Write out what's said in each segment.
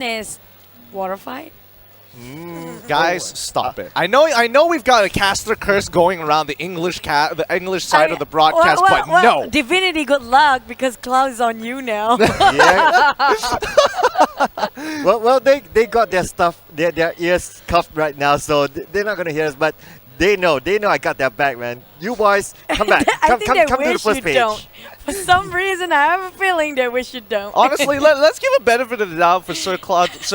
is water fight. Guys, stop it. I know we've got a caster curse going around the English side of the broadcast, but no. Divinity, good luck because Cloud is on you now. Yeah. well, they got their stuff, their ears cuffed right now, so they're not gonna hear us. But they know I got their back, man. You boys, come back, come to the first page. Don't. For some reason, I have a feeling they wish you don't. Honestly, let's give a benefit of the doubt for Sir Claude's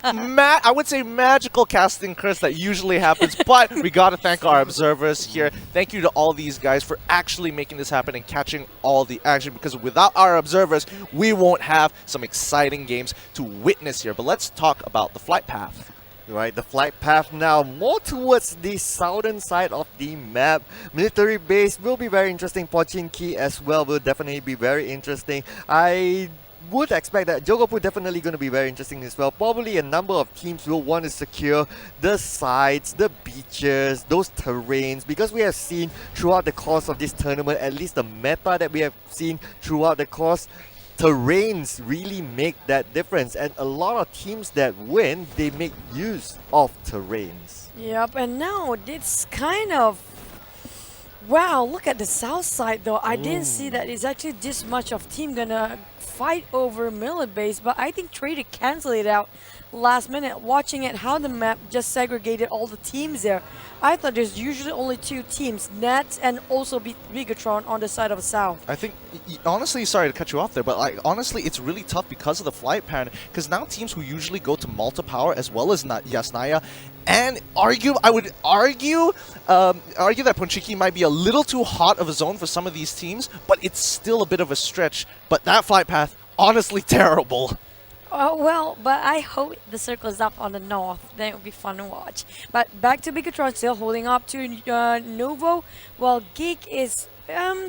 I would say magical casting curse that usually happens, but we gotta thank our observers here. Thank you to all these guys for actually making this happen and catching all the action, because without our observers, we won't have some exciting games to witness here. But let's talk about the flight path. Right, the flight path now more towards the southern side of the map. Military base will be very interesting. Pochinki as well will definitely be very interesting. I would expect that Jogopu definitely going to be very interesting as well. Probably a number of teams will want to secure the sides, the beaches, those terrains, because we have seen throughout the course of this tournament, at least the meta that we have seen throughout the course, terrains really make that difference, and a lot of teams that win, they make use of terrains. Yep, and now it's kind of... Wow, look at the south side though. I didn't see that it's actually this much of team gonna fight over Miller base, but I think Traitor canceled it out last minute. Watching it, how the map just segregated all the teams there. I thought there's usually only two teams, Nets and also Bigetron on the side of the south. I think, honestly, sorry to cut you off there, but honestly, it's really tough because of the flight pattern, because now teams who usually go to multi-power as well as Yasnaya, and I would argue that Pochinki might be a little too hot of a zone for some of these teams, but it's still a bit of a stretch. But that flight path, honestly terrible. Well, but I hope the circle is up on the north. Then it would be fun to watch. But back to Bigetron, still holding up to Novo. Well, Geek is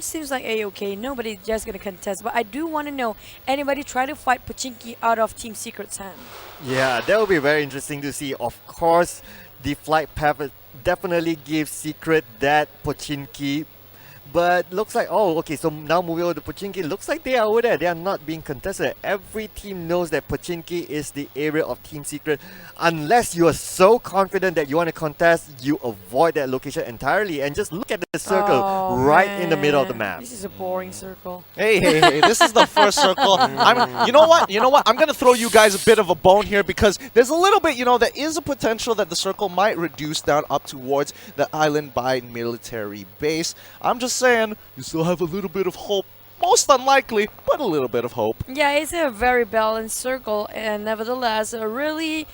seems like a-okay. Nobody's just gonna contest. But I do want to know, anybody try to fight Pochinki out of Team Secret's hand? Yeah, that will be very interesting to see. Of course, the flight path definitely gives Secret that Pochinki. But looks like, oh, okay, so now moving over to Pochinki, looks like they are over there. They are not being contested. Every team knows that Pochinki is the area of Team Secret. Unless you are so confident that you want to contest, you avoid that location entirely and just look at the circle in the middle of the map. This is a boring circle. Hey, this is the first circle. You know what? I'm going to throw you guys a bit of a bone here, because there's a little bit, there is a potential that the circle might reduce down up towards the island by military base. I'm just saying, you still have a little bit of hope. Most unlikely, but a little bit of hope. Yeah, it's a very balanced circle, and nevertheless, really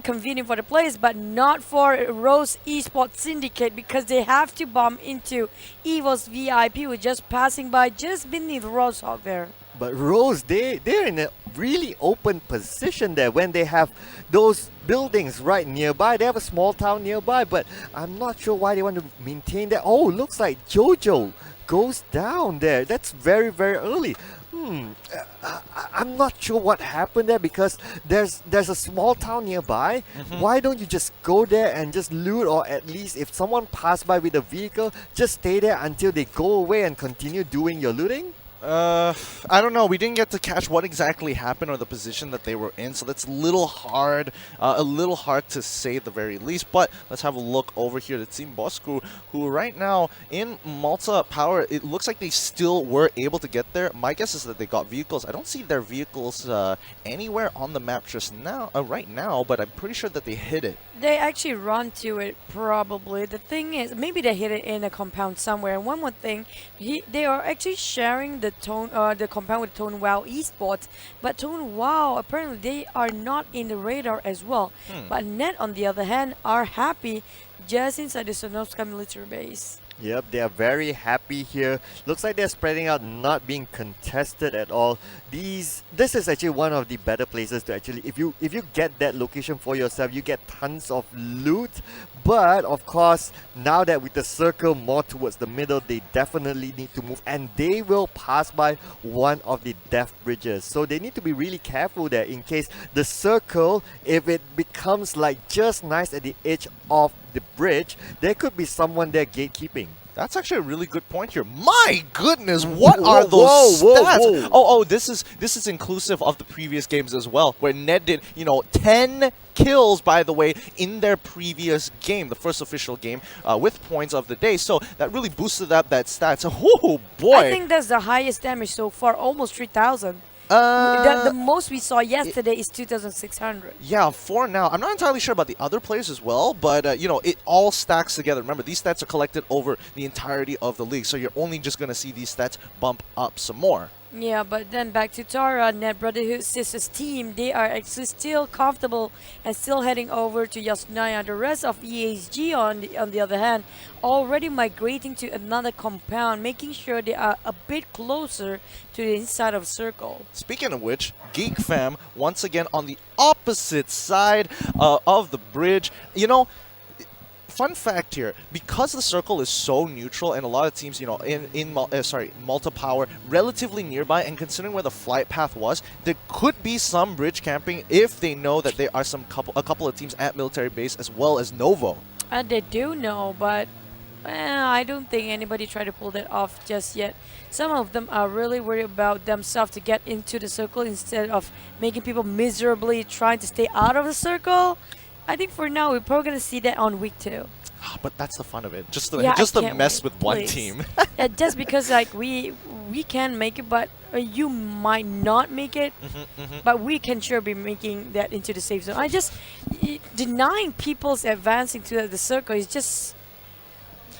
convenient for the players, but not for Rose Esports Syndicate, because they have to bump into EVOS VIP, who just passing by just beneath Rosehawk there. But Rose, they're in a really open position there when they have those buildings right nearby. They have a small town nearby, but I'm not sure why they want to maintain that. Oh, looks like Jojo goes down there. That's very, very early. I'm not sure what happened there, because there's a small town nearby. Why don't you just go there and just loot, or at least if someone passed by with a vehicle, just stay there until they go away and continue doing your looting? I don't know. We didn't get to catch what exactly happened or the position that they were in, so that's a little hard to say at the very least. But let's have a look over here to Team Bosskurr, who right now in Malta Power, it looks like they still were able to get there. My guess is that they got vehicles. I don't see their vehicles anywhere on the map just now, right now, but I'm pretty sure that they hit it. They actually run to it, probably. The thing is, maybe they hit it in a compound somewhere. And one more thing, they are actually sharing the compound with Tone Wow Esports, but Tone Wow, apparently they are not in the radar as well. But Net, on the other hand, are happy just inside the Sonovska military base. Yep, they are very happy here. Looks like they're spreading out, not being contested at all. This is actually one of the better places to actually, if you get that location for yourself, you get tons of loot. But of course, now that with the circle more towards the middle, they definitely need to move, and they will pass by one of the death bridges. So they need to be really careful there in case the circle, if it becomes like just nice at the edge of the bridge, there could be someone there gatekeeping. That's actually a really good point here. My goodness, what Whoa, are those whoa, whoa, stats? whoa. Oh, this is inclusive of the previous games as well, where Ned did 10 kills, by the way, in their previous game, the first official game, with points of the day. So that really boosted up that stats. Oh boy! I think that's the highest damage so far, almost 3,000. The most we saw yesterday is 2,600. Yeah, for now. I'm not entirely sure about the other players as well, but it all stacks together. Remember, these stats are collected over the entirety of the league, so you're only just going to see these stats bump up some more. Yeah, but then back to Tara, Net Brotherhood Sisters team, they are actually still comfortable and still heading over to Yasnaya. The rest of EHG, on the other hand, already migrating to another compound, making sure they are a bit closer to the inside of circle. Speaking of which, Geek fam, once again on the opposite side of the bridge. Fun fact here, because the circle is so neutral and a lot of teams, multi-power, relatively nearby, and considering where the flight path was, there could be some bridge camping if they know that there are a couple of teams at military base as well as Novo. They do know, but I don't think anybody tried to pull that off just yet. Some of them are really worried about themselves to get into the circle instead of making people miserably trying to stay out of the circle. I think for now we're probably gonna see that on week 2. But that's the fun of it, just to can't mess wait, with one please. team. Just because we can make it, but you might not make it. But we can sure be making that into the safe zone. Denying people's advancing to the circle is just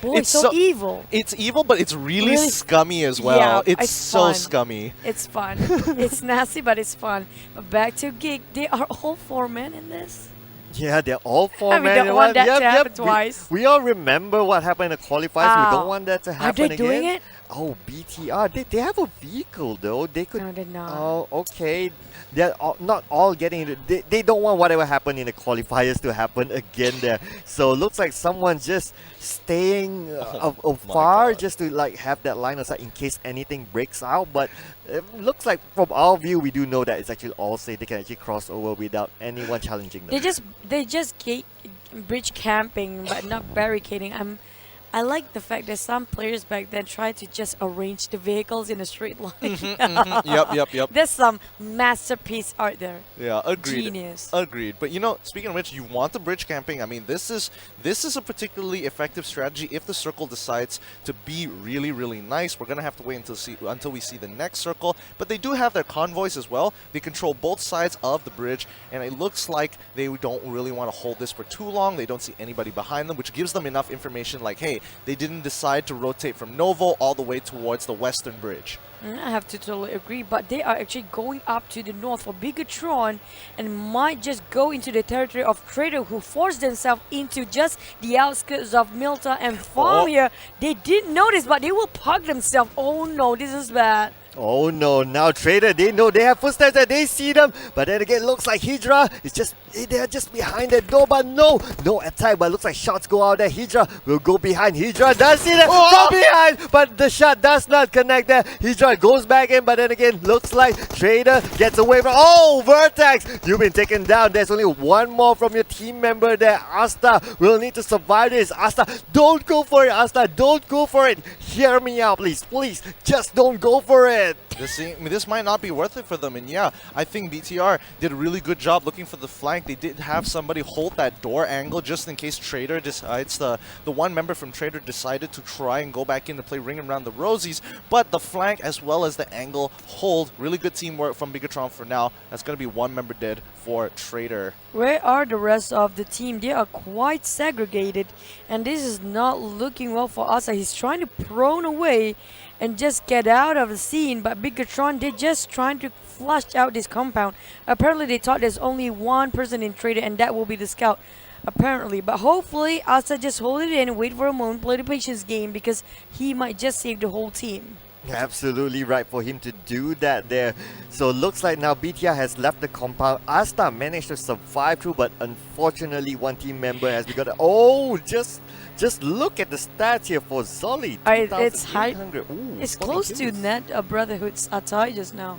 it's so evil. It's evil, but it's really scummy as well. Yeah, it's so fun. scummy. It's fun. It's nasty, but it's fun. But back to Geek, they are all 4 men in this. Yeah, they're all 4 men. We don't want that to happen twice. We all remember what happened in the qualifiers. We don't want that to happen again. Are they doing it? Oh, BTR. They have a vehicle though. They could. No, they're not. Oh, okay. They're not all getting it. They don't want whatever happened in the qualifiers to happen again there. So looks like someone's just staying far just to have that line of sight in case anything breaks out. But it looks like from our view, we do know that it's actually all safe. They can actually cross over without anyone challenging them. They just bridge camping, but not barricading. I like the fact that some players back then tried to just arrange the vehicles in a straight line. Yep. There's some masterpiece art there. Yeah, agreed. Genius. Agreed. But speaking of which, you want the bridge camping. I mean, this is a particularly effective strategy if the circle decides to be really, really nice. We're gonna have to wait until we see the next circle. But they do have their convoys as well. They control both sides of the bridge, and it looks like they don't really want to hold this for too long. They don't see anybody behind them, which gives them enough information like, hey, they didn't decide to rotate from Novo all the way towards the western bridge. I have to totally agree, but they are actually going up to the north for Bigetron and might just go into the territory of Traitor, who forced themselves into just the outskirts of Milta and farm here. They didn't notice, but they will park themselves. Oh no, this is bad. Oh no, now Traitor, they know they have footsteps and they see them, but then again, looks like Hydra is they're just behind that door, but no attack, but looks like shots go out there. Hydra will go behind. Hydra does see them from behind, but the shot does not connect there. Hydra goes back in, but then again, looks like Traitor gets away from, Vertex, you've been taken down. There's only one more from your team member there. Asta will need to survive this. Asta, don't go for it. Asta, don't go for it. Hear me out, please, just don't go for it. This might not be worth it for them, and yeah, I think BTR did a really good job looking for the flank. They did have somebody hold that door angle just in case Traitor decides the one member from Traitor decided to try and go back in to play Ring Around the Rosies, but the flank as well as the angle hold. Really good teamwork from Bigetron for now. That's going to be one member dead for Traitor. Where are the rest of the team? They are quite segregated, and this is not looking well for Asa. He's trying to prone away and just get out of the scene, but Bigetron, they're just trying to flush out this compound. Apparently they thought there's only one person in Traitor, and that will be the scout, apparently. But hopefully Asa just hold it in, wait for a moment, play the patience game, because he might just save the whole team. Absolutely right for him to do that there. So looks like now BTR has left the compound. Asta managed to survive through, but unfortunately one team member has begun to... Oh, just look at the stats here for Zolly. It's high. 2,800. Ooh, It's 40 close to kills. net Brotherhood's tie just now.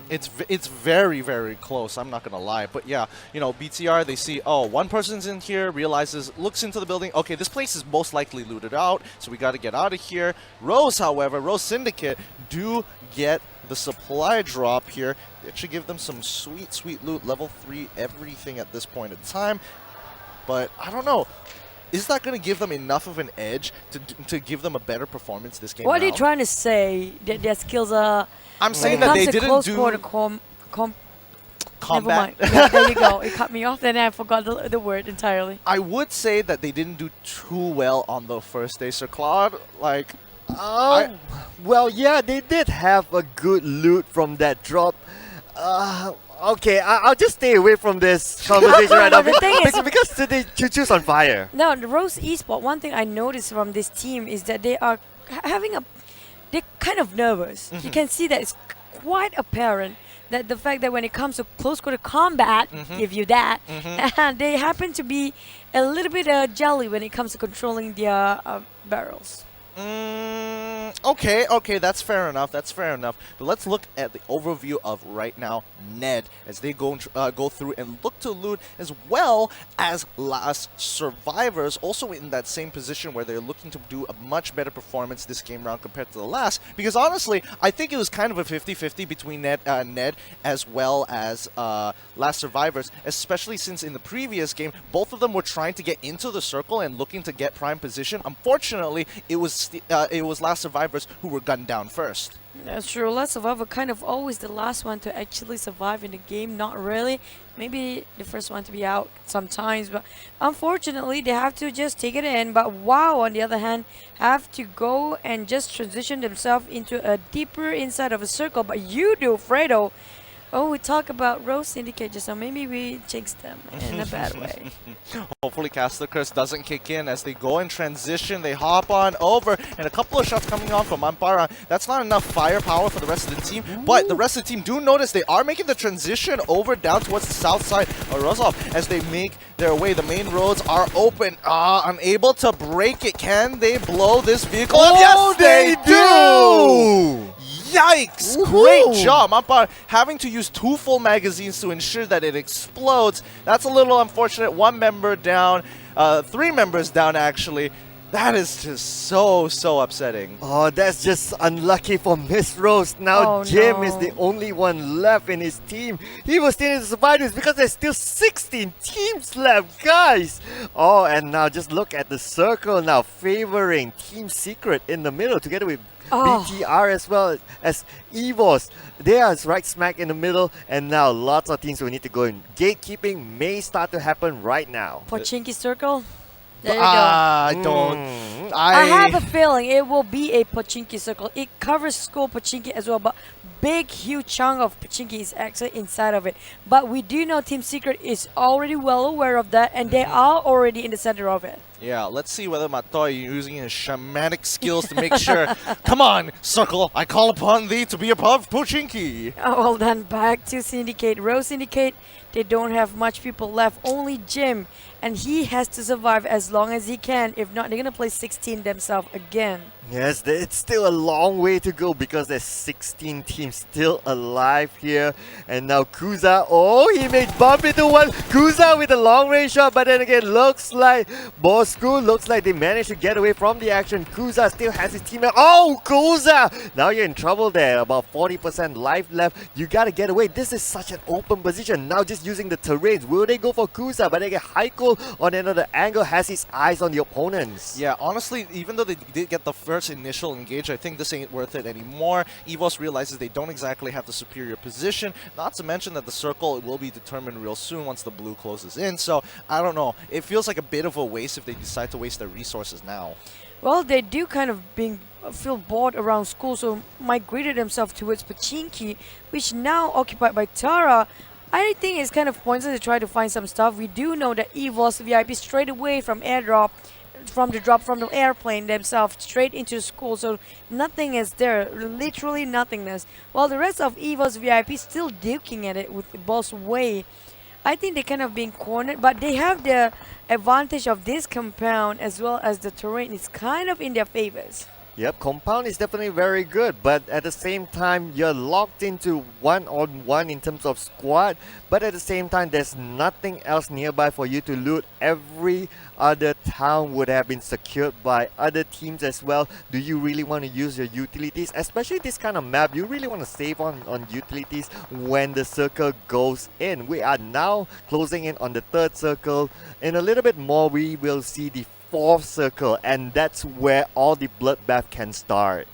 It's very, very close, I'm not gonna lie. But yeah, you know, BTR, they see, oh, one person's in here, realizes, looks into the building, okay, this place is most likely looted out, so we gotta get out of here. Rose, however, Rose Syndicate do get the supply drop here. It should give them some sweet, sweet loot, level 3, everything at this point in time. But I don't know. Is that going to give them enough of an edge to give them a better performance this game? What are you round? trying to say? That their skills are. I'm saying when that it they comes to didn't close do quarter Never combat. mind. Yeah, there you go. It cut me off, then I forgot the word entirely. I would say that they didn't do too well on the first day. Sir Claude, like, Well, yeah, they did have a good loot from that drop. Okay, I'll just stay away from this conversation right now The thing is- because today Choo-Choo's on fire. Now, the Rose Esport, one thing I noticed from this team is that they are they're kind of nervous. You can see that it's quite apparent that the fact that when it comes to close quarter combat, give you that, they happen to be a little bit jelly when it comes to controlling their barrels. Okay, that's fair enough. But let's look at the overview of right now Ned as they go through and look to loot, as well as last survivors, also in that same position where they're looking to do a much better performance this game round compared to the last. Because honestly, I think it was kind of a 50-50 between Ned as well as last survivors, especially since in the previous game both of them were trying to get into the circle and looking to get prime position. Unfortunately, it was last survivors who were gunned down first. That's true. Last survivor kind of always the last one to actually survive in the game. Not really. Maybe the first one to be out sometimes, but unfortunately they have to just take it in. But WoW, on the other hand, have to go and just transition themselves into a deeper inside of a circle. But Yoodo, Fredo, oh, we talk about Rose Syndicate just now. Maybe we jinxed them in a bad way. Hopefully Caster Curse doesn't kick in as they go in transition. They hop on over, and a couple of shots coming on from Ampara. That's not enough firepower for the rest of the team, but the rest of the team do notice they are making the transition over down towards the south side of Rozov as they make their way. The main roads are open. Unable to break it. Can they blow this vehicle? Oh, Yes, they do! Yikes! Great job! Ampar having to use 2 full magazines to ensure that it explodes. That's a little unfortunate. 1 member down, 3 members down actually. That is just so upsetting. Oh, that's just unlucky for Miss Rose. Now Oh, Jim no. is the only one left in his team. He was still in the survivors because there's still 16 teams left, guys. Oh, and now just look at the circle now, favoring Team Secret in the middle together with BTR as well as EVOS. They are right smack in the middle, and now lots of teams will need to go in. Gatekeeping may start to happen right now. Pochinki Circle. There you go. I don't. I have a feeling it will be a Pochinki Circle. It covers school Pochinki as well, but big, huge chunk of Pochinki is actually inside of it. But we do know Team Secret is already well aware of that, and they are already in the center of it. Yeah, let's see whether Matoy using his shamanic skills to make sure. Come on, Circle, I call upon thee to be above Pochinki. Oh, well then, back to Syndicate. Rose Syndicate, they don't have much people left. Only Jim, and he has to survive as long as he can. If not, they're going to play 16 themselves again. Yes, it's still a long way to go because there's 16 teams still alive here. And now Kuza, oh, he may bump into one. Kuza with a long range shot, but then again, looks like Bosskurr, looks like they managed to get away from the action. Kuza still has his teammate. Oh, Kuza! Now you're in trouble there. About 40% life left. You gotta get away. This is such an open position. Now just using the terrains. Will they go for Kuza? But again, Heiko on another angle has his eyes on the opponents. Yeah, honestly, even though they did get the first initial engage, I think this ain't worth it anymore. EVOS realizes they don't exactly have the superior position, not to mention that the circle will be determined real soon once the blue closes in. So, I don't know. It feels like a bit of a waste if they decide to waste their resources now. Well, they do kind of feel bored around school, so migrated themselves towards Pochinki, which now occupied by Tara. I think it's kind of pointless to try to find some stuff. We do know that EVOS VIP straight away from airdrop from the drop from the airplane themselves straight into school. So nothing is there, literally nothingness. While the rest of EVOS VIP still duking at it with the boss way. I think they kind of being cornered, but they have the advantage of this compound as well as the terrain is kind of in their favors. Yep, compound is definitely very good, but at the same time, you're locked into one-on-one in terms of squad, but at the same time, there's nothing else nearby for you to loot. Every other town would have been secured by other teams as well. Do you really want to use your utilities? Especially this kind of map, you really want to save on utilities when the circle goes in. We are now closing in on the third circle. In a little bit more, we will see the fourth circle, and that's where all the bloodbath can start.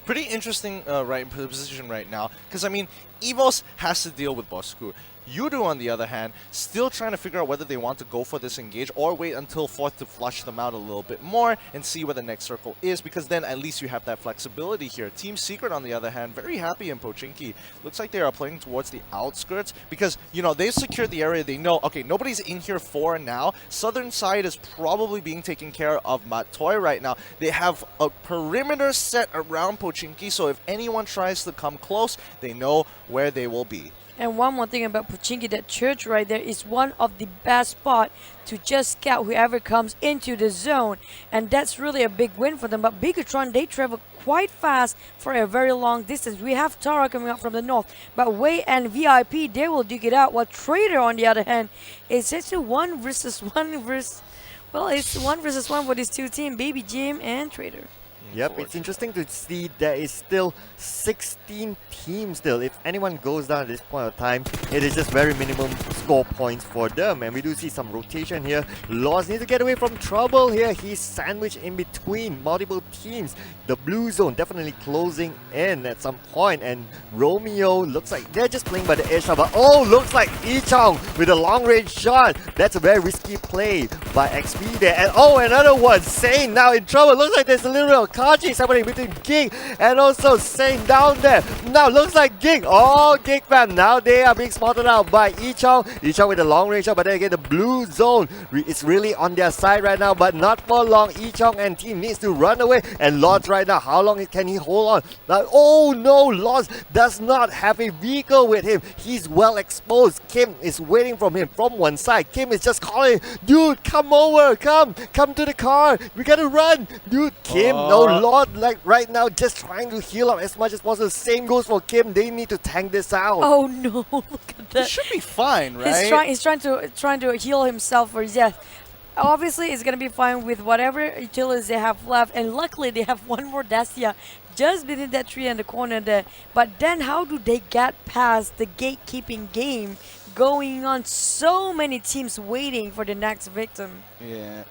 Pretty interesting position right now, because I mean, EVOS has to deal with Bosskurr. Yoodo, on the other hand, still trying to figure out whether they want to go for this engage or wait until fourth to flush them out a little bit more and see where the next circle is, because then at least you have that flexibility here. Team Secret, on the other hand, very happy in Pochinki. Looks like they are playing towards the outskirts because, you know, they've secured the area. They know, okay, nobody's in here for now. Southern side is probably being taken care of Matoy right now. They have a perimeter set around Pochinki, so if anyone tries to come close, they know where they will be. And one more thing about Pochinki, that church right there is one of the best spot to just scout whoever comes into the zone. And that's really a big win for them. But Bigetron, they travel quite fast for a very long distance. We have Tara coming up from the north. But Wei and VIP, they will dig it out. While Traitor, on the other hand, is actually one versus one well, it's 1 versus 1 for these two teams, Baby Jim and Traitor. Yep, it's interesting to see there is still 16 teams still. If anyone goes down at this point of time, it is just very minimum score points for them. And we do see some rotation here. Laws needs to get away from trouble here. He's sandwiched in between multiple teams. The blue zone definitely closing in at some point. And Romeo looks like they're just playing by the edge. But oh, looks like Ichong with a long range shot. That's a very risky play by XP there. And oh, another one. Sane now in trouble. Looks like there's a little bit of Kaji happening between Geek and also Sane down there. Now looks like Geek. Oh, Geek fam. Now they are being spotted out by Ichong. Ichong with a long range shot, but then again the blue zone is really on their side right now, but not for long. Ichong and team needs to run away. And Lodge right now, how long can he hold on? Now, oh no, Lodge does not have a vehicle with him. He's well exposed. Kim is waiting from him from one side. Kim is just calling, dude, come over, come to the car. We gotta run, dude. Kim, no, Lord, like right now, just trying to heal up as much as possible. Same goes for Kim. They need to tank this out. Oh no, look at that. It should be fine, right? He's trying to heal himself for his death. Obviously, it's gonna be fine with whatever utilities they have left, and luckily they have one more Dacia just beneath that tree in the corner there. But then, how do they get past the gatekeeping game going on? So many teams waiting for the next victim. Yeah.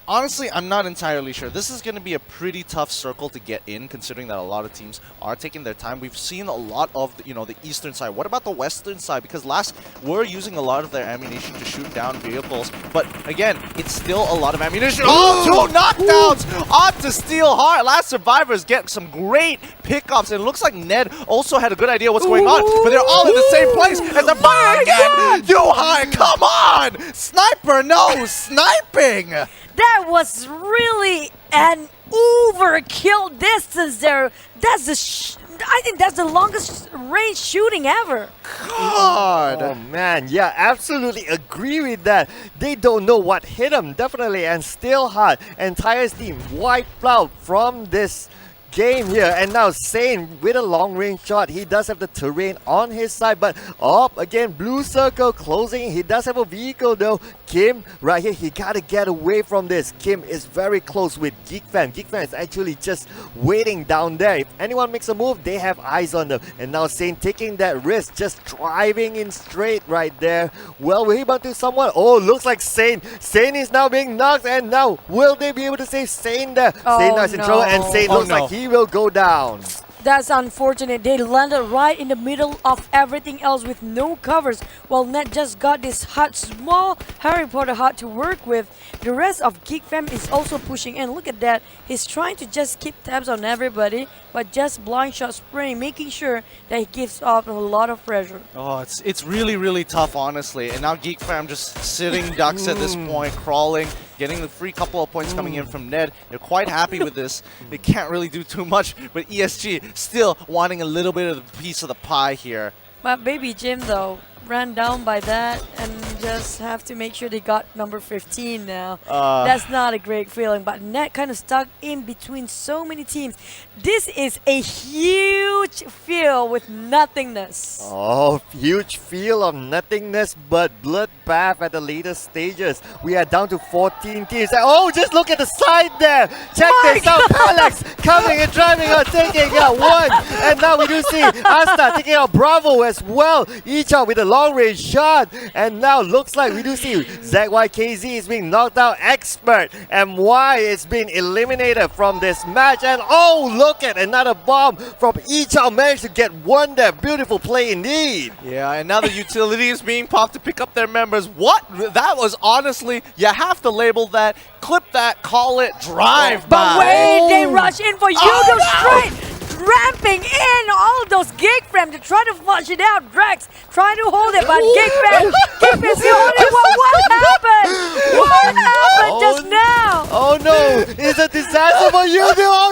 Honestly, I'm not entirely sure. This is going to be a pretty tough circle to get in, considering that a lot of teams are taking their time. We've seen a lot of, the eastern side. What about the western side? Because last, we're using a lot of their ammunition to shoot down vehicles. But again, it's still a lot of ammunition. Oh, 2 knockdowns on to Steel Heart. Last survivors get some great pickups. And it looks like Ned also had a good idea what's going on. But they're all in the same place. And they're firing again. High, come on. Sniper, no. Sniping! That was really an overkill distance there. I think that's the longest range shooting ever. God! Oh man, yeah, absolutely agree with that. They don't know what hit them, definitely, and still hard. Entire team wiped out from this game here, and now Sane with a long range shot. He does have the terrain on his side, but up again, blue circle closing. He does have a vehicle though. Kim right here, he gotta get away from this. Kim is very close with Geek Fan. Geek Fan is actually just waiting down there. If anyone makes a move, they have eyes on them. And now Sane taking that risk, just driving in straight right there. Well, will he bump to someone? Oh, looks like Sane is now being knocked, and now will they be able to save Sane there? Sane now is in trouble, and Sane looks like he will go down. That's unfortunate. They landed right in the middle of everything else with no covers, while Ned just got this hut, small Harry Potter hut to work with. The rest of Geek Fam is also pushing in. Look at that. He's trying to just keep tabs on everybody, but just blind shot spraying, making sure that he gives off a lot of pressure. Oh, it's really, really tough, honestly. And now Geek Fam just sitting ducks at this point, crawling. getting the free couple of points coming in from Ned. They're quite happy with this. They can't really do too much, but ESG still wanting a little bit of the piece of the pie here. But Baby Jim, though, ran down by that and just have to make sure they got number 15 now. That's not a great feeling, but Net kind of stuck in between so many teams. This is a huge field with nothingness. Oh, huge field of nothingness, but bloodbath at the later stages. We are down to 14 teams. Oh, just look at the side there. Check this out. Alex coming and driving out, taking out one. And now we do see Asta taking out Bravo as well. Each out with a long range shot. And now looks like we do see ZYKZ is being knocked out. XPERT MY is being eliminated from this match. And oh, look at another bomb from each out. Managed to get one there. Beautiful play indeed. Yeah, and now the utility is being popped to pick up their members. What? That was honestly, you have to label that, clip that, call it drive-by. But wait, they rush in for Yoodo straight. Ramping in all of those Geek frames to try to flush it out. Drex trying to hold it, but Geek is the only one. What happened? What happened just now? Oh no, it's a disaster for Yoodo. Oh,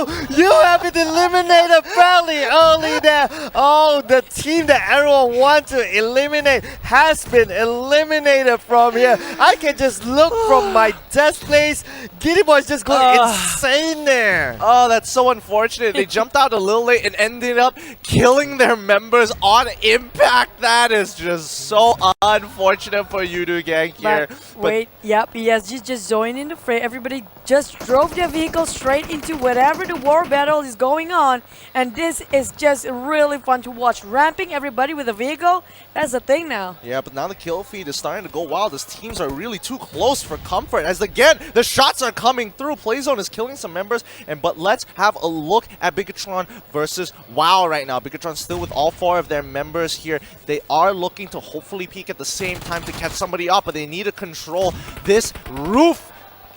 Yoodo, you have been eliminated fairly early there. Oh, the team that everyone wants to eliminate has been eliminated from here. I can just look from my desk place. Giddy Boy's just going insane there. Oh, that's so unfortunate. They jumped out a little late and ended up killing their members on impact. That is just so unfortunate for Yoodo GANK here. But wait, yep, ESG just joined in the fray. Everybody just drove their vehicle straight into whatever the war battle is going on. And this is just really fun to watch. Ramping everybody with a vehicle, that's the thing now. Yeah, but now the kill feed is starting to go wild. These teams are really too close for comfort. As again, the shots are coming through. Playzone is killing some members. But let's have a look at Bigetron versus WoW right now. Bigetron still with all 4 of their members here. They are looking to hopefully peek at the same time to catch somebody up, but they need to control this roof.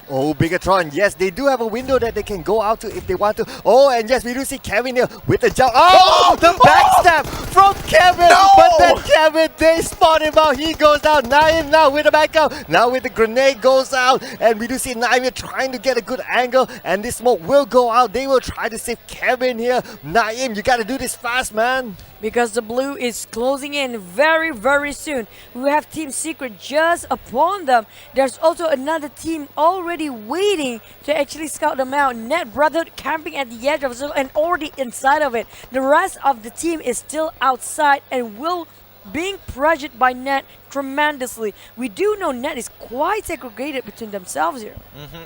Oh, Bigetron, yes, they do have a window that they can go out to if they want to. Oh, and yes, we do see Kevin here with the jump. Oh, the backstab from Kevin. No! But then Kevin, they spot him out. He goes down. Naeem now with the backup. Now with the grenade goes out. And we do see Naeem trying to get a good angle. And this smoke will go out. They will try to save Kevin here. Naeem, you got to do this fast, man. Because the blue is closing in very, very soon. We have Team Secret just upon them. There's also another team already waiting to actually scout them out. Net Brotherhood camping at the edge of the zone and already inside of it. The rest of the team is still outside and will being pressured by Net tremendously. We do know Net is quite segregated between themselves here.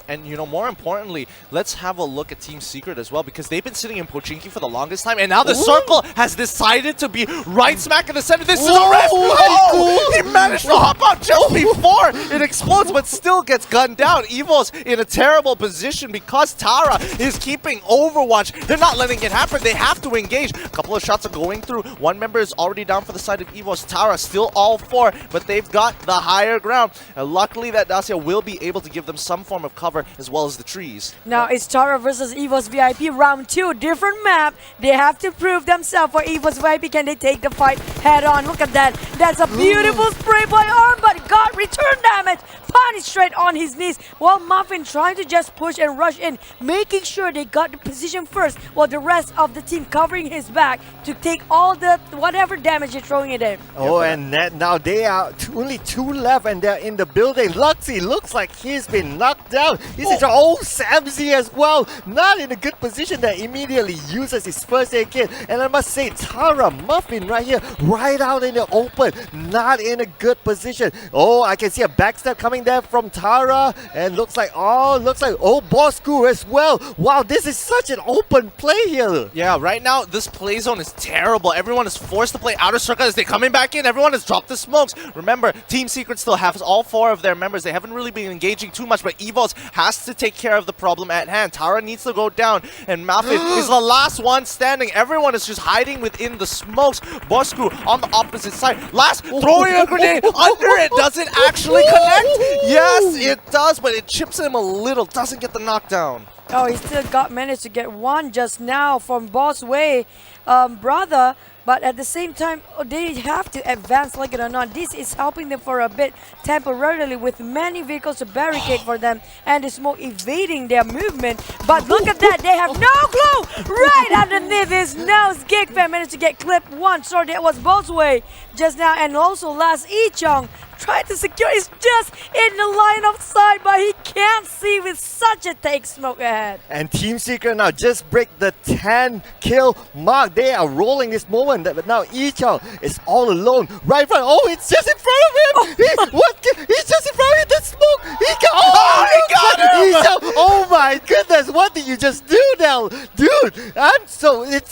And you know, more importantly, let's have a look at Team Secret as well, because they've been sitting in Pochinki for the longest time, and now the circle has decided to be right smack in the center. This is a ref! Oh, he managed to hop out just before it explodes, but still gets gunned down. EVOS in a terrible position because Tara is keeping Overwatch. They're not letting it happen. They have to engage. A couple of shots are going through. One member is already down for the side of EVOS. Tara still all 4, but they've got the higher ground. And luckily that Dacia will be able to give them some form of cover as well as the trees. Now it's Tara versus EVOS VIP round 2. Different map. They have to prove themselves for EVOS VIP. Can they take the fight head on? Look at that. That's a beautiful spray by Arm, but got return damage. Punished straight on his knees. While Muffin trying to just push and rush in, making sure they got the position first, while the rest of the team covering his back to take all the whatever damage you're throwing at him. Oh, and now they are only 2 left and they're in the building. Luxy looks like he's been knocked down. He's in Samzy as well. Not in a good position that immediately uses his first aid kit. And I must say, Tara Muffin right here, right out in the open. Not in a good position. Oh, I can see a backstab coming there from Tara. And looks like Bosskurr as well. Wow, this is such an open play here. Yeah, right now this play zone is terrible. Everyone is forced to play outer circle as they're coming back in. Everyone has dropped the smokes. Remember, Team Secret still has all 4 of their members. They haven't really been engaging too much, but EVOS has to take care of the problem at hand. Tara needs to go down, and Muffin is the last one standing. Everyone is just hiding within the smokes. Bosskurr on the opposite side. Last, throwing a grenade under it. Does it actually connect? Yes, it does, but it chips him a little. Doesn't get the knockdown. Oh, he still managed to get one just now from Boss Way. Brother But at the same time, they have to advance, like it or not. This is helping them for a bit temporarily with many vehicles to barricade for them and the smoke evading their movement. But look at that, they have no clue! Right underneath his nose, Geek managed to get clipped once. So that was both way just now. And also last Ichong trying to secure, is just in the line of sight, but he can't see with such a take smoke ahead. And Team Secret now just break the 10 kill mark. They are rolling this moment, but now Ichong is all alone right in front. Oh, it's just in front of him! He's just in front of him, the smoke! He got him! Ichong, oh my goodness, what did you just do now? Dude, it's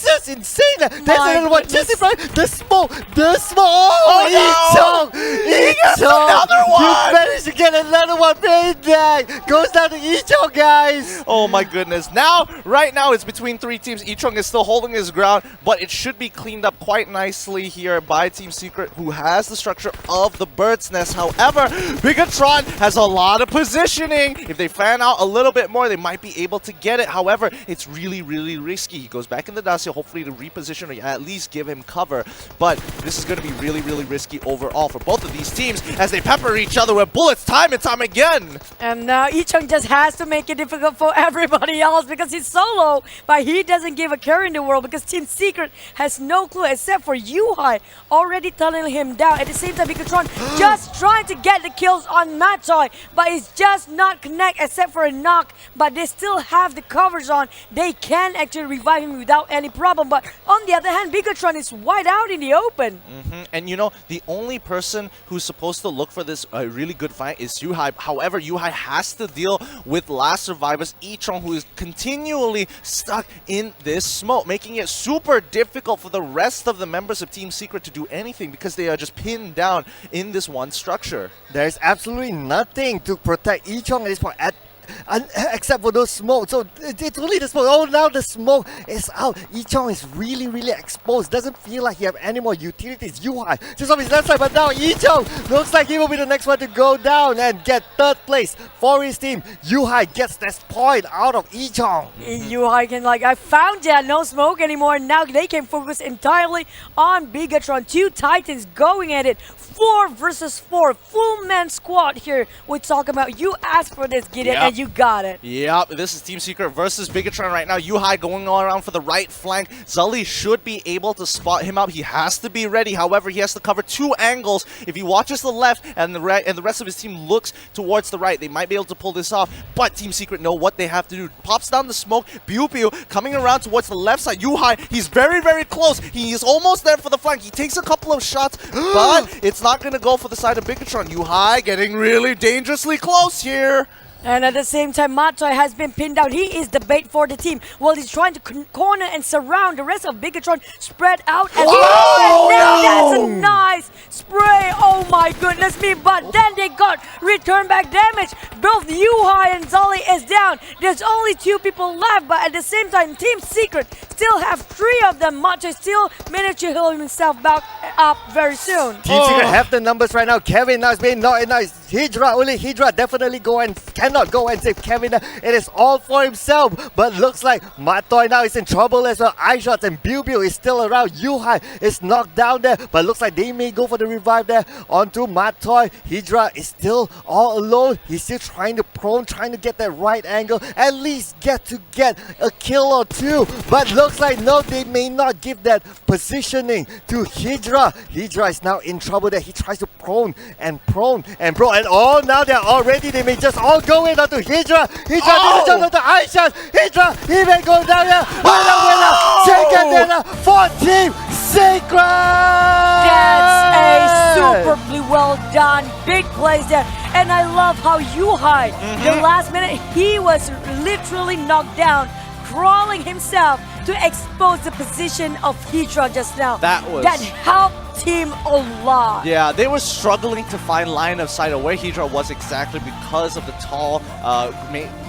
just insane. There's another one just in front, the smoke! Oh, Ichong! Another one! You managed to get another one payback! Goes down to Ichong, guys! Oh my goodness. Right now it's between 3 teams. Ichong is still holding his ground, but it should be cleaned up quite nicely here by Team Secret, who has the structure of the bird's nest. However, Bigetron has a lot of positioning. If they fan out a little bit more, they might be able to get it. However, it's really, really risky. He goes back in the Dacia, hopefully to reposition or at least give him cover. But this is going to be really, really risky overall for both of these teams as they pepper each other with bullets time and time again. And now Ichong just has to make it difficult for everybody else because he's solo, but he doesn't give a care in the world because Team Secret has no clue except for Yuhai already tunneling him down. At the same time, Bigetron just trying to get the kills on Matoy, but it's just not connect except for a knock, but they still have the covers on. They can actually revive him without any problem, but on the other hand, Bigetron is wide out in the open. And you know, the only person who's supposed to look for this really good fight is Yuhai. However, Yuhai has to deal with last survivors, Ichong, who is continually stuck in this smoke, making it super difficult for the rest of the members of Team Secret to do anything because they are just pinned down in this one structure. There's absolutely nothing to protect Ichong at this point. Except for those smoke. So it's only the smoke. Oh, now the smoke is out. Ichong is really, really exposed. Doesn't feel like he have any more utilities. Yuhai just on his left side, but now Ichong looks like he will be the next one to go down and get 3rd place for his team. Yuhai gets this point out of Ichong. Yuhai can I found that no smoke anymore. Now they can focus entirely on Bigetron. 2 Titans going at it. 4 versus 4. Full man squad here. We talk about you asked for this, Gideon, and you got it. Yep, this is Team Secret versus Bigetron right now. Yuhai going all around for the right flank. Zully should be able to spot him out. He has to be ready. However, he has to cover 2 angles. If he watches the left and the right, and the rest of his team looks towards the right, they might be able to pull this off. But Team Secret know what they have to do. Pops down the smoke. Pew Pew coming around towards the left side. Yuhai, he's very, very close. He is almost there for the flank. He takes a couple of shots, but it's not going to go for the side of Bigetron. Yuhai getting really dangerously close here. And at the same time, Matoy has been pinned down. He is the bait for the team while he's trying to corner and surround the rest of Bigetron spread out. And that's a nice spray. Oh my goodness me. But then they got return back damage. Both Yuhai and Zully is down. There's only 2 people left. But at the same time, Team Secret still have 3 of them. Matoy still managed to heal himself back up very soon. Team Secret have the numbers right now. Kevin now is being not nice. Hydra, only Hydra definitely cannot go and save Kevin. It is all for himself. But looks like Matoy now is in trouble as well. iShots and Biu is still around. Yuhai is knocked down there. But looks like they may go for the revive there onto Matoy. Hydra is still all alone. He's still trying to prone, trying to get that right angle. At least get a kill or 2. But looks like no, they may not give that positioning to Hydra. Hydra is now in trouble there. He tries to prone. And oh, now they're all ready. They may just all go in onto Hydra. Hydra does onto iShots. Hydra, he may go down there. Winner. Second winner for Team Secret. That's a superbly well done. Big plays there. And I love how Yuhai, the last minute, he was literally knocked down, crawling himself to expose the position of Hydra just now. That helped team a lot. Yeah, they were struggling to find line of sight of where Hydra was exactly because of the tall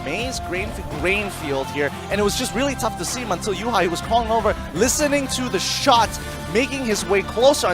maize grain field here, and it was just really tough to see him until Yuhai was crawling over, listening to the shots, making his way closer